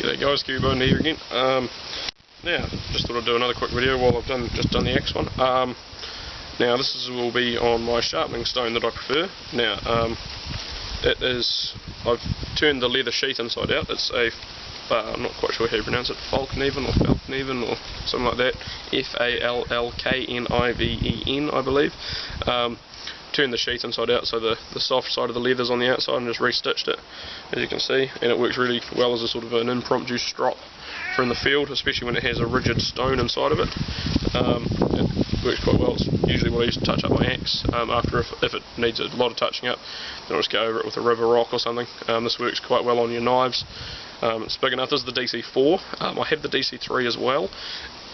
G'day guys, Cubone here again. Now, just thought I'd do another quick video while I've just done the X one. Now this will be on my sharpening stone that I prefer. Now, I've turned the leather sheath inside out. It's a, I'm not quite sure how you pronounce it, Falkniven or Falkniven or something like that. F-A-L-L-K-N-I-V-E-N, I believe. Turned the sheath inside out so the soft side of the leather's on the outside and just restitched it, as you can see, and it works really well as a sort of an impromptu strop for in the field, especially when it has a rigid stone inside of it. It works quite well. It's usually what I use to touch up my axe after if it needs a lot of touching up, then I'll just go over it with a river rock or something. This works quite well on your knives. It's big enough. This is the DC4. I have the DC3 as well.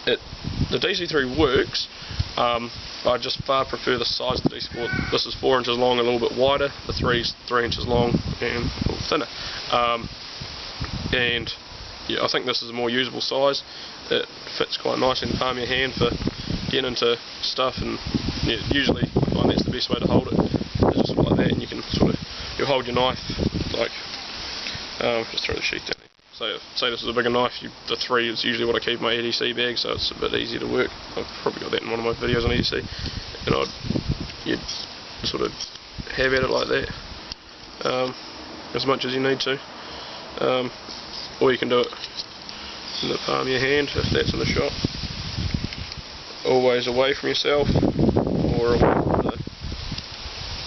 The DC3 works, I just far prefer the size of the DC4. This is 4 inches long and a little bit wider. The 3 is 3 inches long and a little thinner. And yeah, I think this is a more usable size. It fits quite nice in the palm of your hand for getting into stuff, and yeah, usually I find that's the best way to hold it. It's just like that, and you can you'll hold your knife like, just throw the sheath down. So say this is a bigger knife, the 3 is usually what I keep in my EDC bag, so it's a bit easier to work. I've probably got that in one of my videos on EDC, and you'd sort of have at it like that, as much as you need to, or you can do it in the palm of your hand if that's in the shot. Always away from yourself, or away from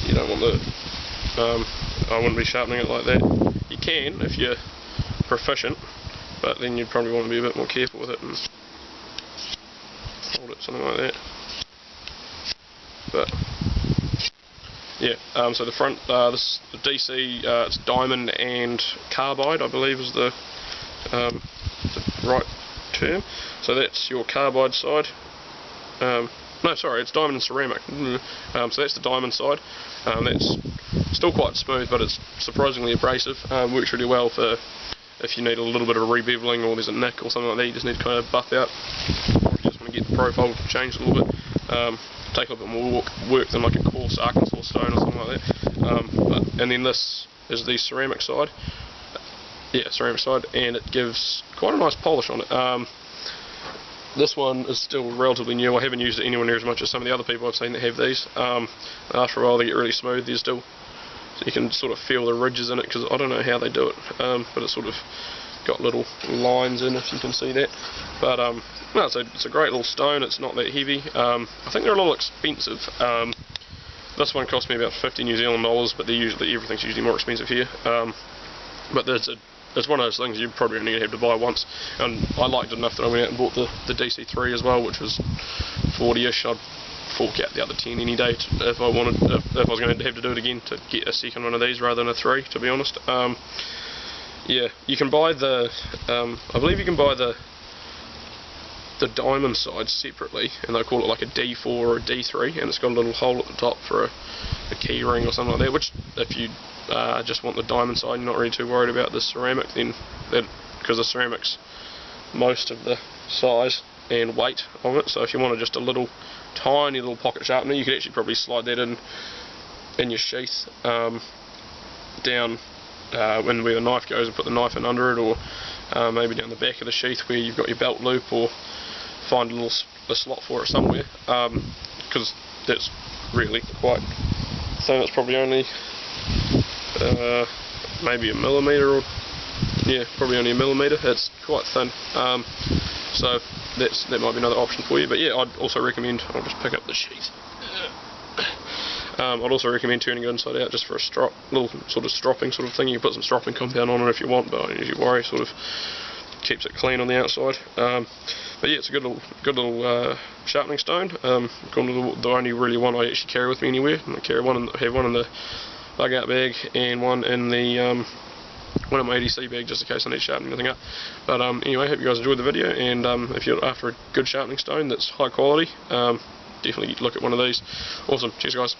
you don't want the, I wouldn't be sharpening it like that. You can if you're proficient, but then you'd probably want to be a bit more careful with it and hold it something like that. But yeah, so the front, this the DC, it's diamond and carbide, I believe is the right term. So that's your carbide side. No, sorry, it's diamond and ceramic. So that's the diamond side. That's still quite smooth, but it's surprisingly abrasive. Works really well for if you need a little bit of rebeveling, or there's a nick or something like that, you just need to kind of buff out, or you just want to get the profile changed a little bit. Take a little bit more work than like a coarse Arkansas stone or something like that. And then this is the ceramic side. Yeah, ceramic side, and it gives quite a nice polish on it. This one is still relatively new. I haven't used it anywhere near as much as some of the other people I've seen that have these. After a while they get really smooth. There's still, so you can sort of feel the ridges in it, because I don't know how they do it, but it's sort of got little lines in, if you can see that. But no, it's a great little stone. It's not that heavy. I think they're a little expensive. This one cost me about 50 New Zealand dollars, but everything's usually more expensive here. But it's one of those things you probably only have to buy once, and I liked it enough that I went out and bought the DC3 as well, which was 40ish. I'd fork out the other 10 any day if I wanted, if I was going to have to do it again to get a second one of these rather than a 3, to be honest. Yeah, you can buy the, I believe you can buy the diamond side separately, and they call it like a D4 or a D3, and it's got a little hole at the top for a key ring or something like that, which if you just want the diamond side, you're not really too worried about the ceramic, then because the ceramic's most of the size and weight of it, so if you wanted just a little tiny little pocket sharpener, you could actually probably slide that in your sheath, down where the knife goes, and put the knife in under it, or maybe down the back of the sheath where you've got your belt loop, or find a slot for it somewhere, because that's really quite thin. It's probably only maybe a millimetre, or yeah, probably only a millimetre. It's quite thin, so that might be another option for you. But yeah, I'd also recommend, I'll just pick up the sheath. I'd also recommend turning it inside out just for a little sort of stropping sort of thing. You can put some stropping compound on it if you want, but I don't usually worry. Sort of keeps it clean on the outside. But yeah, it's a good little sharpening stone. The only really one I actually carry with me anywhere. I have one in the bug out bag, and one in the one in my ADC bag, just in case I need to sharpen anything up. But anyway, I hope you guys enjoyed the video, and if you're after a good sharpening stone that's high quality, definitely look at one of these. Awesome, cheers guys.